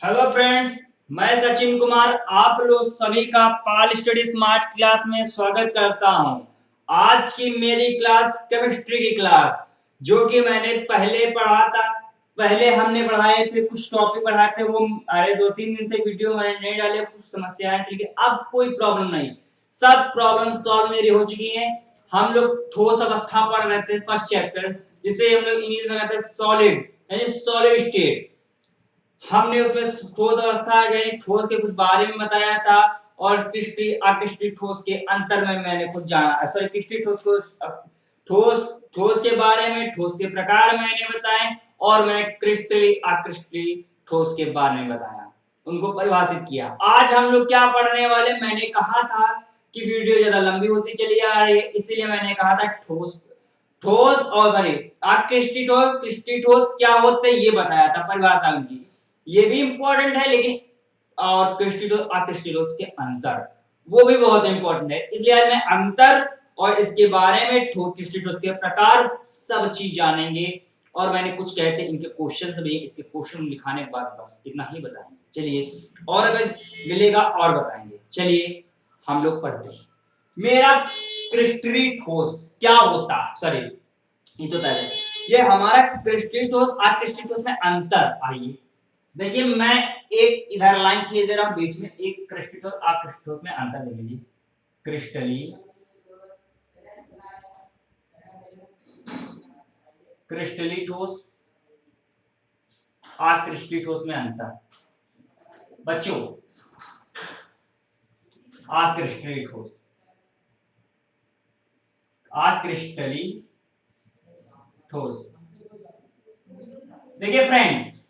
Hello friends, मैं सचिन कुमार आप लोग सभी का पाल स्टडी स्मार्ट क्लास में स्वागत करता हूं। आज की मेरी क्लास केमिस्ट्री की क्लास जो कि मैंने पहले पढ़ा था। पहले हमने पढ़ाए थे, कुछ टॉपिक पढ़ाए थे, वो अरे 2-3 दिन से वीडियो मैंने नहीं डाले, कुछ समस्याएं थी। अब कोई प्रॉब्लम नहीं, सब प्रॉब्लम सॉल्व मेरी हो चुकी हैं। हम लोग ठोस अवस्था पढ़ रहे थे, फर्स्ट चैप्टर, जिसे हम लोग इंग्लिश में कहते हैं सॉलिड यानी सॉलिड स्टेट। हमने उसमें ठोस अवस्था यानी ठोस के कुछ बारे में बताया था, और क्रिस्टली अक्रिस्टली ठोस के अंतर में मैंने कुछ जाना। सॉरी, क्रिस्टली ठोस को ठोस ठोस के बारे में, ठोस के प्रकार मैंने बताए, और मैंने क्रिस्टली अक्रिस्टली ठोस के बारे में बताया, उनको परिभाषित किया। आज हम लोग क्या पढ़ने वाले, मैंने कहा था कि वीडियो ज्यादा लंबी होती चली आ रही है, इसीलिए मैंने कहा था ठोस ठोस और सॉरी क्रिस्टली ठोस क्या होते हैं ये बताया था, परिभाषा उनकी। ये भी इंपॉर्टेंट है, लेकिन और क्रिस्टलोस अक्रिस्टलोस के अंतर वो भी बहुत इंपॉर्टेंट है। इसलिए आज मैं अंतर और इसके बारे में क्रिस्टलोस के प्रकार सब चीज जानेंगे। और मैंने कुछ कहते इनके क्वेश्चन भी, इसके क्वेश्चन लिखाने के बाद बस इतना ही बताएंगे। चलिए, और अगर मिलेगा और बताएंगे। चलिए हम लोग पढ़ते हैं। मेरा क्रिस्टली ठोस क्या होता, सॉरी ये तो पहले, ये हमारा क्रिस्टली ठोस अक्रिस्टली ठोस में अंतर। आइए देखिए, मैं एक इधर लाइन खींच दे रहा हूं, बीच में एक क्रिस्टल और अक्रिस्टल में अंतर देख लीजिए। क्रिस्टली क्रिस्टली ठोस अक्रिस्टली ठोस में अंतर बच्चों। अक्रिस्टली ठोस अक्रिस्टली ठोस। देखिए फ्रेंड्स,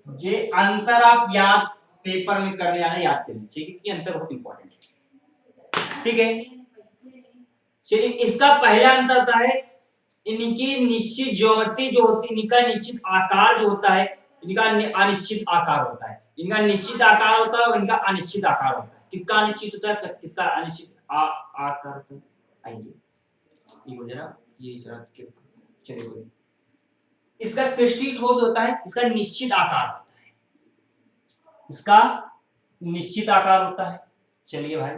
ये अंतर आप याद पेपर में करने आना याद कर लीजिए कि अंतर बहुत इंपॉर्टेंट है। ठीक है, चलिए इसका पहला अंतर होता है इनकी निश्चित ज्योमेट्री जो होती है, इनका निश्चित आकार जो होता है, इनका अनिश्चित आकार होता है। इनका निश्चित आकार होता है और इनका अनिश्चित आकार होता है। किसका अनिश्चित होता है, किसका अनिश्चित आकार होता है। आइए ये हो जरा, ये जरा चलिए कोई, इसका क्रिस्टली ठोस होता है, इसका निश्चित आकार होता है, इसका निश्चित आकार होता है। चलिए भाई,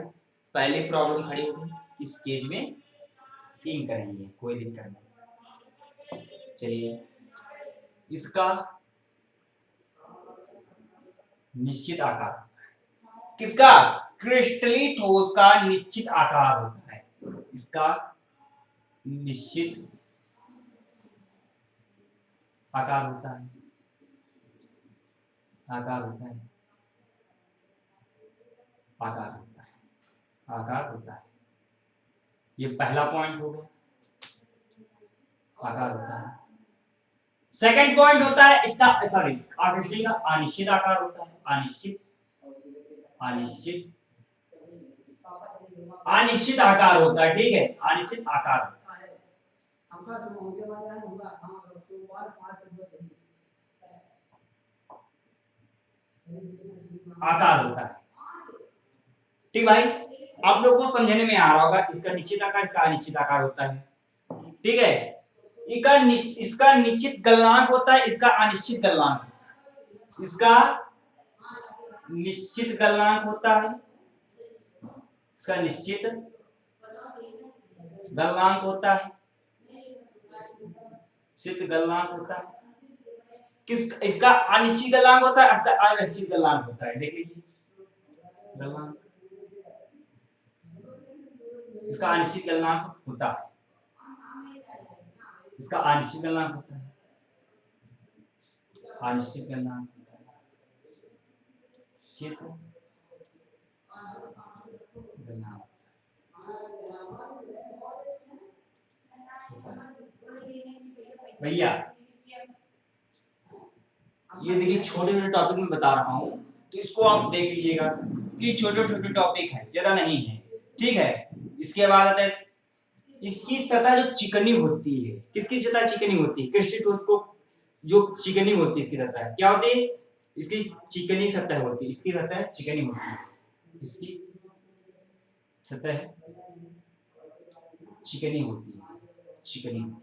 पहले प्रॉब्लम खड़ी होगी, इस केज में इंक नहीं है, कोई दिक्कत नहीं। चलिए, इसका निश्चित आकार, किसका, क्रिस्टली ठोस का निश्चित आकार होता है, इसका निश्चित आकार होता है, आकार होता है, आकार होता है, आकार होता है। ये पहला पॉइंट हो गया, आकार होता है। सेकंड पॉइंट होता है इसका, सॉरी आकृष्टि का अनिश्चित आकार होता है, अनिश्चित अनिश्चित अनिश्चित आकार होता है। ठीक है, अनिश्चित आकार आकार होता है। ठीक भाई, आप लोग को समझने में आ रहा होगा, इसका निश्चित आकार, इसका अनिश्चित आकार होता है। ठीक है, इसका निश्चित गलनांक होता है, इसका अनिश्चित गलनांक, इसका निश्चित गलनांक होता है, इसका निश्चित गलनांक होता है, निश्चित गलनांक होता है। किस, इसका अनिश्चित गलनांक होता है, इसका अनिश्चित गलनांक होता है। देख लीजिए, गलनांक, इसका अनिश्चित गलनांक होता है, इसका अनिश्चित गलनांक होता है, अनिश्चित गलनांक होता है, निश्चित गलनांक। भैया ये देखिए, छोटे छोटे टॉपिक में बता रहा हूं, तो इसको आप देख लीजिएगा कि छोटे छोटे टॉपिक है, ज्यादा नहीं है। ठीक है, इसके बाद आता है इसकी सतह जो चिकनी होती है। किसकी सतह चिकनी होती है, क्रिस्टल को जो चिकनी होती है, इसकी सतह क्या होती है, इसकी चिकनी सतह होती है, इसकी सतह चिकनी होती है, इसकी सतह चिकनी होती है, चिकनी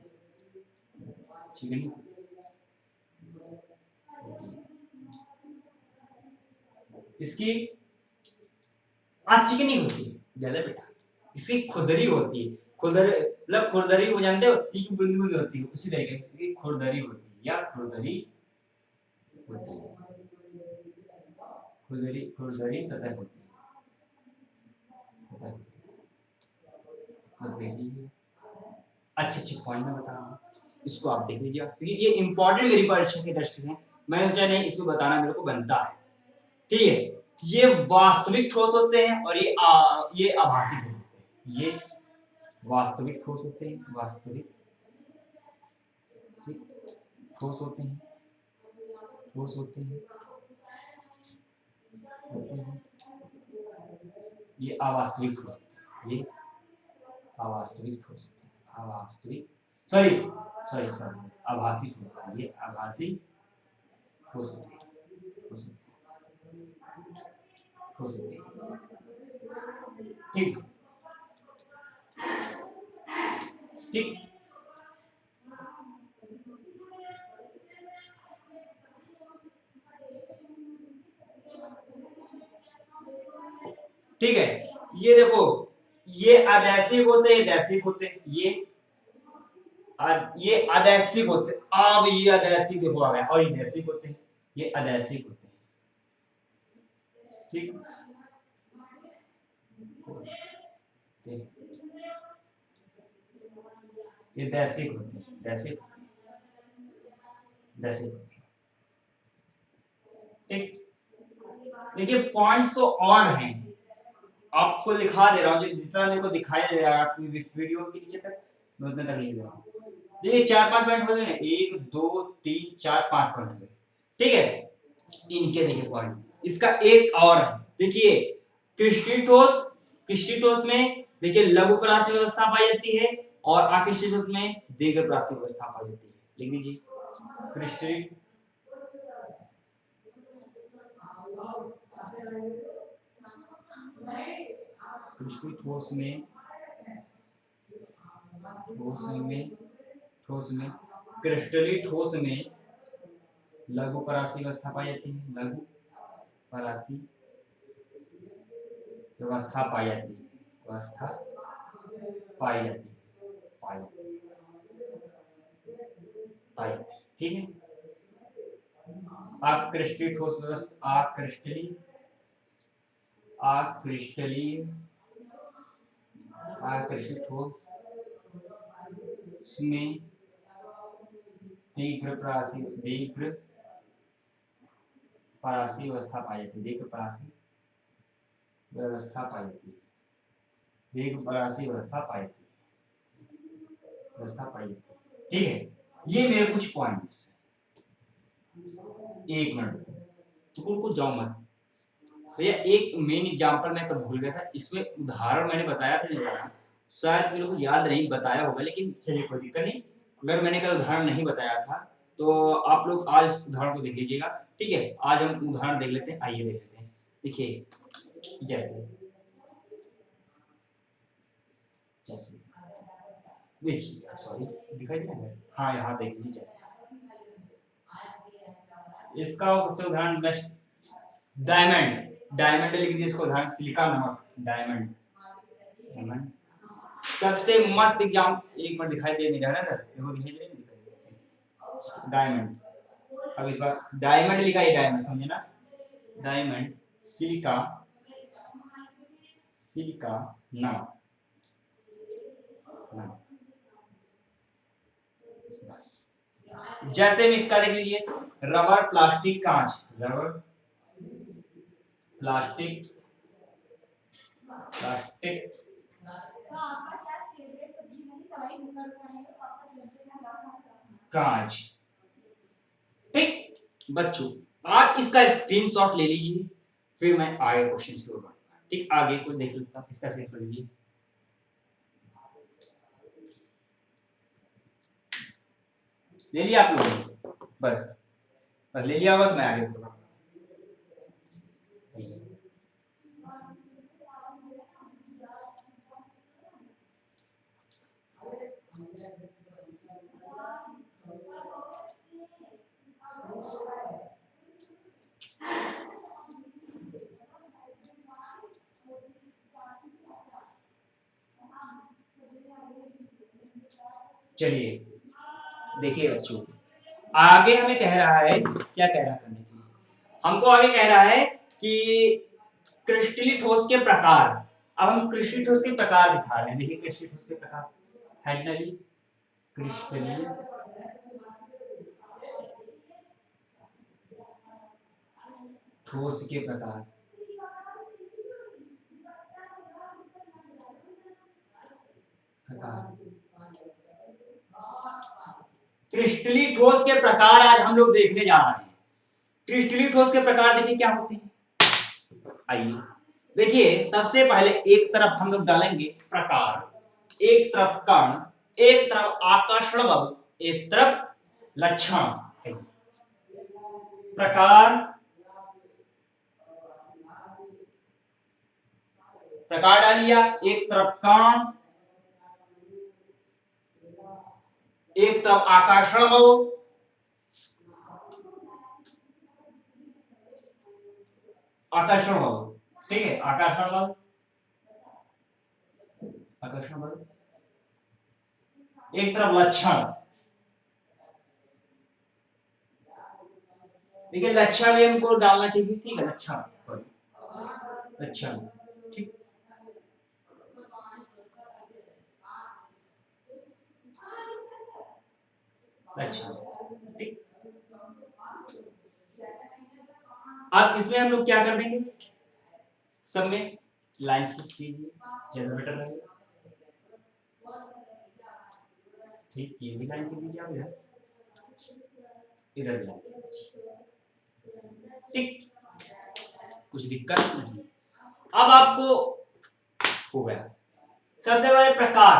चिकनी होती है। इसकी चिकनी होती है, गलत बेटा, इसकी खुरदरी होती है। खुरदरी मतलब खुरदरी को जानते हो, एक बुलबुल होती है, उसी तरीके की खुरदरी होती है या खुरदरी होती है। खुरदरी खुरदरी सतह होती है। देख लीजिए, अच्छे पॉइंट में बता रहा हूँ, इसको आप देख लीजिए क्योंकि ये इंपॉर्टेंट मेरी परीक्षा की दृष्टि से मैंने सोचा नहीं इसमें बताना मेरे को बनता है। ठीक है, ये वास्तविक ठोस होते हैं और ये आभासी ठोस होते हैं। ये वास्तविक ठोस होते हैं, वास्तविक ठोस होते हैं, ठोस होते हैं, ये अवास्तविक ठोस, ये अवास्तविक ठोस, अवास्तविक सॉरी सॉरी सॉरी आभासी ठोस, ये आभासी ठोस होते हैं, ठोस होते हैं। ठीक ठीक, ठीक है। ये देखो, ये अदैसिक होते हैं, दैसिक होते हैं, ये अदैसिक होते हैं। अब ये अदैसिक देखो आ गया, और ये दैसिक होते हैं, ये अदैसिक होते हैं। सिक ये दैसिक होते हैं, दैसिक दैसिक होते हैं। ठीक, देखिए पॉइंट्स तो और हैं, आपको लिखा दे रहा हूँ, जो जितना मेरे को दिखाया दे रहा है आपकी इस वीडियो के नीचे तक मैं उतने तक लिख दे रहा हूँ। देखिए 4-5 पॉइंट हो गए ना, 1 2 3 4 5 पॉइंट हो गए। ठीक है, इनके देखिए पॉइंट, इसका एक और है, देखिए क्रिस्टीटोस, क्रिस्टीटोस में देखिए लघुपरासी व्यवस्था पाई जाती है और आक्रिस्टीटोस में दीर्घपरासी व्यवस्था पाई जाती है। लिख दीजिए क्रिस्टी ठोस में, ठोस में, ठोस में, क्रिस्टली ठोस में लघु परासी व्यवस्था पाई जाती है, लघु परासी व्यवस्था पाई जाती है, व्यवस्था पाई जाती है, पाई पाई, ठीक है। आक्रिस्टली ठोस व्यवस्था, आक्रिस्टली, आक्रिस्टली, आक्रिस्टली ठोस में दीर्घ परासी, दीर्घ परासी व्यवस्था पाई जाती है, दीर्घ परासी व्यवस्था पाई जाती है, दीर्घ परासी व्यवस्था पाई जाती है, व्यवस्था पाई जाती है। ठीक है, ये मेरे कुछ पॉइंट्स, एक मिनट तो उनको जाओ मत भैया, एक मेन एग्जांपल मैं कब भूल गया था, इसमें उदाहरण मैंने बताया था नहीं बताया, शायद मेरे को याद नहीं बताया होगा, लेकिन चलिए कोई दिक्कत नहीं। अगर मैंने कल उदाहरण नहीं बताया था तो आप लोग आज इस उदाहरण को देख लीजिएगा। ठीक है, आज हम उदाहरण देख लेते हैं, आइए देख लेते हैं। देखिए जैसे जैसे देखिए, सॉरी दिखाई दे रहा है, हाँ यहाँ देख लीजिए, जैसे इसका सबसे उदाहरण बेस्ट डायमंड, डायमंड लिख दीजिए इसको उदाहरण, सिलिका नमक, डायमंड, डायमंड सबसे मस्त एग्जाम, एक मिनट दिखाई दे नहीं रहा था, देखो दिखाई दे रहा है डायमंड। अब इस बार डायमंड लिखा है, डायमंड समझे ना, डायमंड, सिलिका, सिलिका नमक, नमक बस। जैसे भी इसका देख लीजिए, रबर, प्लास्टिक, कांच, रबर, प्लास्टिक, प्लास्टिक, कांच। ठीक बच्चों, आप इसका स्क्रीनशॉट ले लीजिए, फिर मैं आगे क्वेश्चन की ओर बढ़ूंगा। ठीक, आगे कुछ देख लेते हैं, इसका स्क्रीनशॉट लीजिए, ले लिया आप लोगों ने, बस बस ले लिया होगा तो मैं आगे बढ़ूंगा। चलिए देखिए बच्चों, आगे हमें कह रहा है, क्या कह रहा है करने के लिए, हमको आगे कह रहा है कि क्रिस्टलीय ठोस के प्रकार। अब हम क्रिस्टलीय ठोस के प्रकार दिखा रहे हैं। देखिए क्रिस्टलीय ठोस के प्रकार, फाइनली क्रिस्टलीय ठोस के प्रकार। क्रिस्टलीय ठोस के प्रकार आज हम लोग देखने जा रहे हैं। क्रिस्टलीय ठोस के प्रकार देखिए क्या होते हैं। आइए देखिए, सबसे पहले एक तरफ हम लोग डालेंगे प्रकार, एक तरफ कण, एक तरफ आकर्षण बल, एक तरफ लक्षण। प्रकार, प्रकार डालिया, एक तरफ कण, एक तरफ आकर्षण बल, आकर्षण बल, ठीक है, आकर्षण बल, आकर्षण बल, एक तरफ लक्षण। देखिए लक्षण भी हमको डालना चाहिए, ठीक है, लक्षण, लक्षण, ठीक, लक्षण, ठीक। अब इसमें हम लोग क्या कर देंगे, सब में लाइन खींच दीजिए, ज्यादा बेटर रहेगा। ठीक, ये भी लाइन खींच दीजिए आप, इधर भी लाइन, ठीक, कुछ दिक्कत नहीं। अब आपको हो गया। सबसे पहले प्रकार,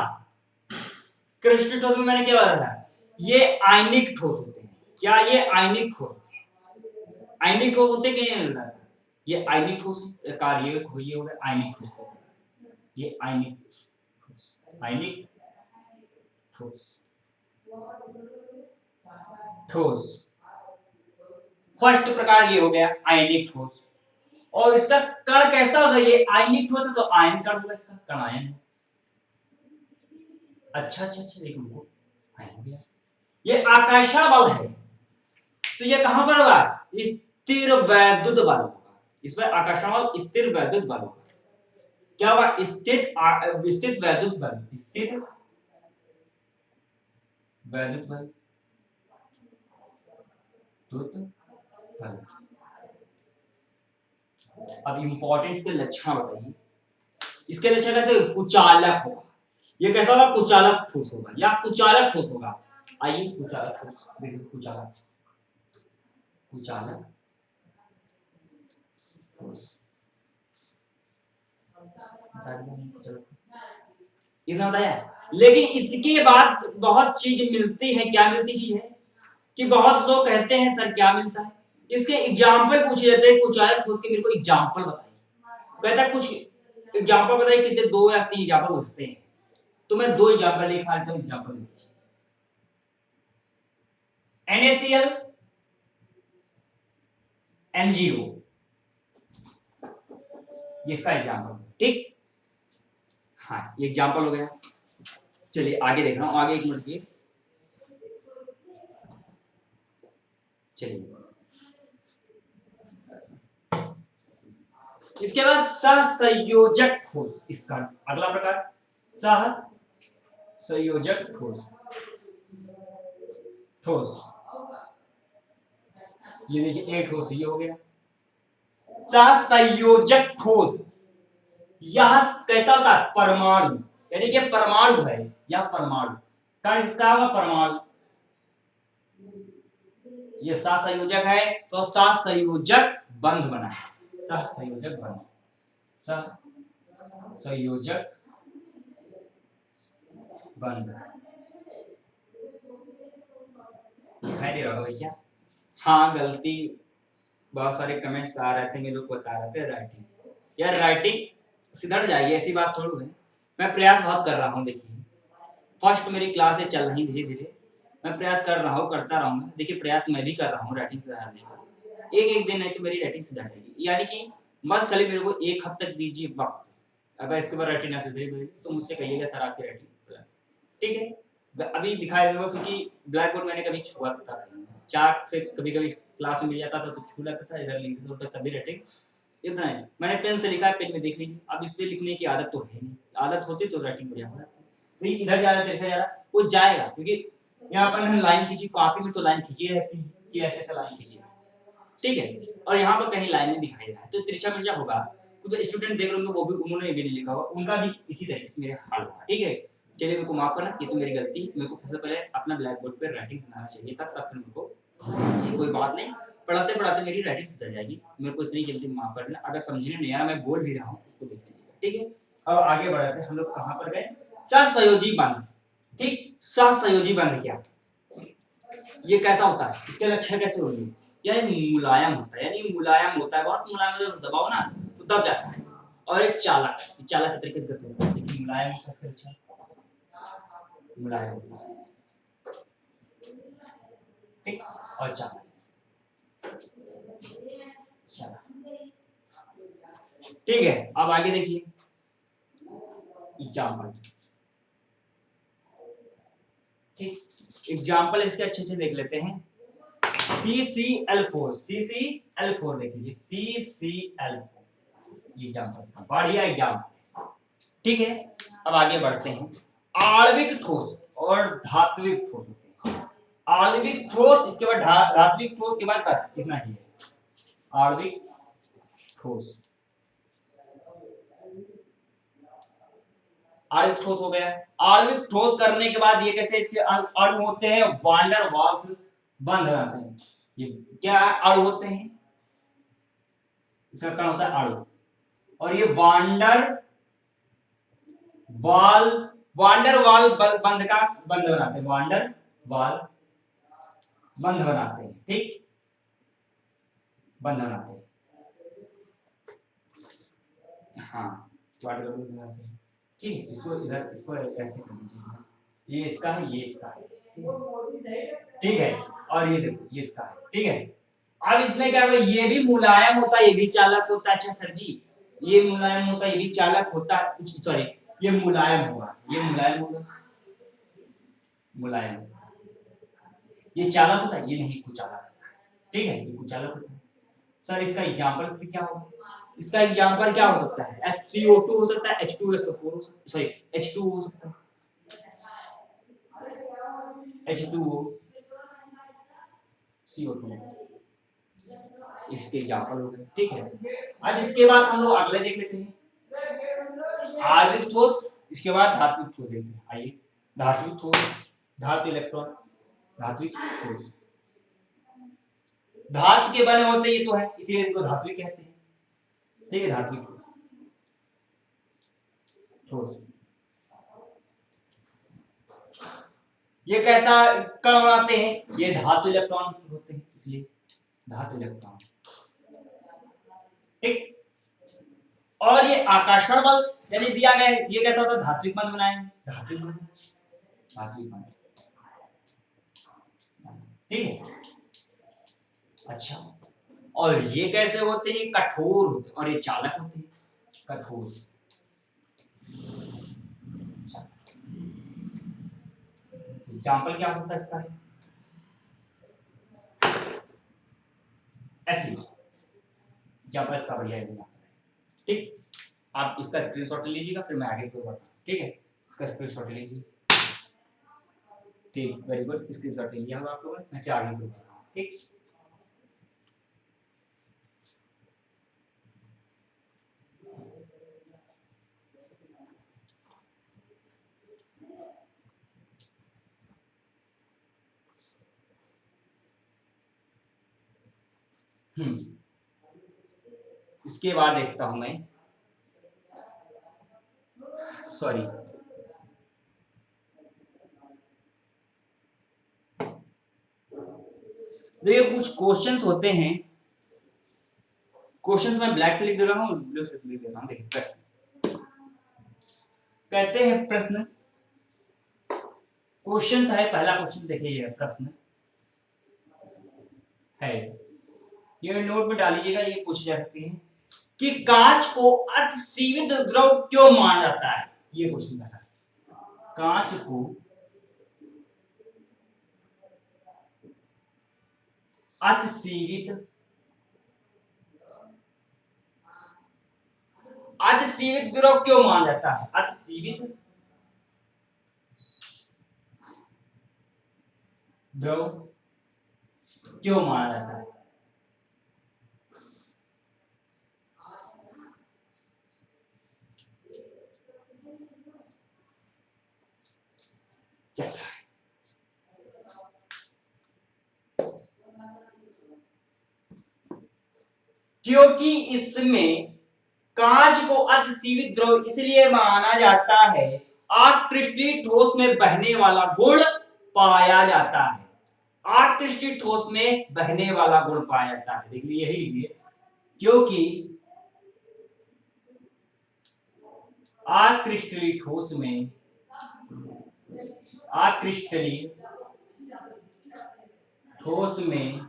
क्रिस्टलीय ठोस में मैंने क्या बताया, ये आयनिक ठोस होते हैं। क्या ये आयनिक ठोस, आयनिक ठोस होते क्या, ये आयनिक ठोस प्रकार, ये हो गया आयनिक ठोस, ये आयनिक ठोस, आयनिक ठोस, ठोस। फर्स्ट प्रकार ये हो गया आयनिक ठोस। और इसका कण कैसा होगा, ये आयनिक ठोस है तो आयन कण होगा, इसका कण आयन है। अच्छा अच्छा अच्छा, देखो हमको आयन हो गया। ये आकर्षण बल है, तो ये कहां पर होगा, स्थिर वैद्युत बल होगा। इसमें आकर्षण बल स्थिर वैद्युत बल होगा। क्या होगा, स्थित वैद्युत बल, स्थिर वैद्युत बल, बल। अब इंपॉर्टेंट इसके लक्षण बताइए। इसके लक्षण कैसे, कुचालक होगा। ये कैसा होगा, कुचालक ठोस होगा या कुचालक ठोस होगा। आइए कुचालक ठोस देखिए, कुचालक, कुचालक ठोस, इतना बताया। लेकिन इसके बाद बहुत चीज मिलती है। क्या मिलती चीज है कि बहुत लोग कहते हैं सर क्या मिलता है, इसके एग्जाम्पल पूछे जाते हैं, कुचालक ठोस के मेरे को एग्जाम्पल बताइए। कहता है कुछ एग्जाम्पल बताइए, कितने, 2 या 3 एग्जाम्पल पूछते हैं, तो मैं 2 एग्जाम्पल लिखा देता हूं। एग्जाम्पल लिखिए, NaCl NGO, ये इसका एग्जाम्पल, ठीक। हाँ ये एग्जाम्पल हो गया। चलिए आगे देख रहा हूं, आगे एक मिनट की, चलिए इसके बाद सहसंयोजक ठोस, इसका अगला प्रकार सहसंयोजक ठोस, ठोस, ये देखिए एक ठोस ये हो गया। सहसंयोजक ठोस, यह कैसा होता है, परमाणु, यानी कि परमाणु है, यह परमाणु का, इसका परमाणु, ये सहसंयोजक है तो सहसंयोजक बंध बना है, सहसंयोजक बंध, सहसंयोजक बंध दिखाई दे रहा होगा भैया। हाँ गलती, बहुत सारे कमेंट्स आ रहे थे, मेरे लोग बता रहे थे राइटिंग, यार राइटिंग सिधर जाएगी, ऐसी बात थोड़ी है। मैं प्रयास बहुत कर रहा हूँ, देखिए फर्स्ट मेरी क्लासें चल रही धीरे धीरे, मैं प्रयास कर रहा हूँ, करता रहूंगा। देखिए प्रयास मैं भी कर रहा हूँ राइटिंग सुधारने का, एक दिन नहीं तो मेरी राइटिंग सुधर जाएगी। यानी कि बस खाली मेरे को 1 हफ्ते तक दीजिए वक्त, अगर इसके बाद राइटिंग ना सुधरी तो मुझसे कहिएगा सर आपकी राइटिंग, ठीक है। अभी दिखाई देगा क्योंकि ब्लैक बोर्ड मैंने कभी छुआ था, चाक से कभी कभी क्लास में मिल जाता था तो छू लेता था, इधर लिखता था तभी राइटिंग इतना है। मैंने पेन से लिखा है, पेन में देख लीजिए। अब इस पे लिखने की आदत तो है नहीं, आदत होती तो राइटिंग बढ़िया हो जाती। नहीं इधर जा रहा है, जा रहा वो जाएगा, क्योंकि यहाँ पर लाइन खींची, कॉपी में तो लाइन खींची रहती है कि ऐसे ऐसे लाइन खींची, ठीक है। और यहाँ पर कहीं लाइन नहीं दिखाई दे रहा है तो तिरछा मिर्चा होगा। तो स्टूडेंट देख रहे होंगे वो भी, उन्होंने भी नहीं लिखा होगा, उनका भी इसी तरीके से मेरे हाल होगा, ठीक है। चलिए मेरे को माफ करना, ये तो मेरी गलती, मेरे को सबसे पहले अपना ब्लैक बोर्ड पे राइटिंग सुनाना चाहिए था, तब फिर मेरे को कोई बात नहीं, पढ़ाते पढ़ाते मेरी राइटिंग सुधर जाएगी। मेरे को इतनी जल्दी माफ कर देना, अगर समझने नहीं आया मैं बोल भी रहा हूँ उसको देख लीजिएगा, ठीक है। अब आगे बढ़ाते हैं, हम लोग कहाँ पर गए, सहसंयोजी बंध, ठीक। सहसंयोजी बंध क्या, ये कैसा होता है, इसके लक्षण कैसे होंगे, यार मुलायम होता है, यानी मुलायम होता है, बहुत मुलायम, जब दबाओ ना तो दब जाता है। और एक चालक, चालक के तरीके से करते हैं, लेकिन मुलायम होता है, अच्छा मुलायम होता है, ठीक। और चालक, ठीक है। अब आगे देखिए एग्जाम्पल, ठीक। एग्जाम्पल इसके अच्छे से देख लेते हैं। CCl4, CCl4 देख लीजिए, CCl4, ये एग्जाम्पल बढ़िया एग्जाम्पल, ठीक है। अब आगे बढ़ते हैं। आणविक ठोस और धात्विक ठोस होते हैं। आणविक ठोस, इसके बाद धात्विक ठोस के बाद बस इतना ही है। आणविक ठोस, आणविक ठोस हो गया। आणविक ठोस करने के बाद ये कैसे इसके अणु होते हैं, वांडर वाल्स बंध रहते हैं। ये क्या अणु होते हैं, इसका कण होता है अणु, और ये वांडर वाल बंध का बंध बनाते हैं, वांडर वाल बंध बनाते हैं, ठीक, बंध बनाते हैं, हाँ वांडर बंध बनाते हैं, ठीक। इसको इधर, इसको ऐसे कर दीजिए, ये इसका है, ये इसका है, ठीक है। और ये देखो ये इसका है, ठीक है। अब इसमें क्या है, ये भी मुलायम होता है, ये भी चालक होता है। अच्छा सर जी, ये मुलायम होता है, ये भी चालक होता है, सॉरी ये मुलायम होगा, ये मुलायम होगा, मुलायम, ये चालक होता है, ये नहीं कुचालक, ठीक है, ये कुचालक होता है। सर इसका एग्जांपल फिर क्या होगा, इसका एग्जांपल क्या हो सकता है, SiO2 हो सकता है, H2SO4 हो सकता है, सॉरी H2O हो सकता है, H2O CO2, इसके एग्जांपल हो गए, ठीक है। अब इसके बाद हम लोग अगले देख लेते हैं, आणविक ठोस, इसके बाद धात्विक ठोस देखते हैं। आइए, धात्विक ठोस, धातु इलेक्ट्रॉन, धात्विक ठोस, धातु के बने होते ये तो है, इसलिए इनको धात्विक कहते हैं, ठीक है। धात्विक ठोस, ठोस, ये कैसा कण बनाते हैं, ये धातु इलेक्ट्रॉन होते हैं, इसलिए धातु इलेक्ट्रॉन, ठीक। और ये आकर्षण बल यानी दिया गया है, ये कैसा होता है, धात्विक बंध बनाएंगे, धात्विक बंध, धात्विक बंध, ठीक है। अच्छा, और ये कैसे होते हैं, कठोर होते हैं, और ये चालक होते हैं, कठोर। एग्जाम्पल क्या हो सकता है इसका, ऐसे एग्जाम्पल इसका बढ़िया है, ठीक। आप इसका स्क्रीनशॉट ले लीजिएगा, फिर मैं आगे को बढ़ता हूं, ठीक है। इसका स्क्रीनशॉट ले लीजिए, ठीक, वेरी गुड, स्क्रीनशॉट ले लिया होगा आप लोगों ने, मैं फिर आगे को बढ़ता हूं, ठीक। इसके बाद देखता हूं मैं, सॉरी देखिए कुछ क्वेश्चंस होते हैं, क्वेश्चंस मैं ब्लैक से लिख दे रहा हूं, ब्लू से लिख दे रहा हूं। देखिए प्रश्न कहते हैं, प्रश्न क्वेश्चन है, पहला क्वेश्चन देखिए, ये प्रश्न है, ये नोट में डालिएगा, ये पूछे जा सकते हैं कि कांच को अति सीमित द्रव क्यों माना जाता है, ये क्वेश्चन है। कांच को अतिसीवित अतिसीवित द्रव क्यों माना जाता है? अतिसीवित द्रव क्यों माना जाता है? क्योंकि इसमें कांच को अतिसीवित द्रव इसलिए माना जाता है, आकृष्टीय ठोस में बहने वाला गुण पाया जाता है। आकृष्टीय ठोस में बहने वाला गुण पाया जाता है। देख लीजिए, यही लिखिए, क्योंकि आकृष्टीय ठोस में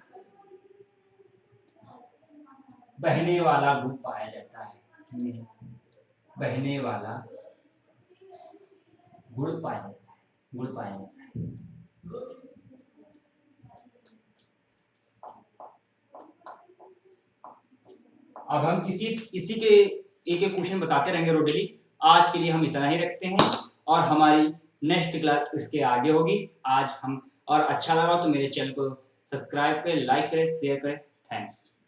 बहने वाला गुण पाया जाता है। बहने वाला गुण पाया जाता है। अब हम इसी के एक एक क्वेश्चन बताते रहेंगे रोडेली। आज के लिए हम इतना ही रखते हैं और हमारी नेक्स्ट क्लास इसके आगे होगी। आज हम और अच्छा लगा तो मेरे चैनल को सब्सक्राइब करें, लाइक करें, शेयर करें। थैंक्स।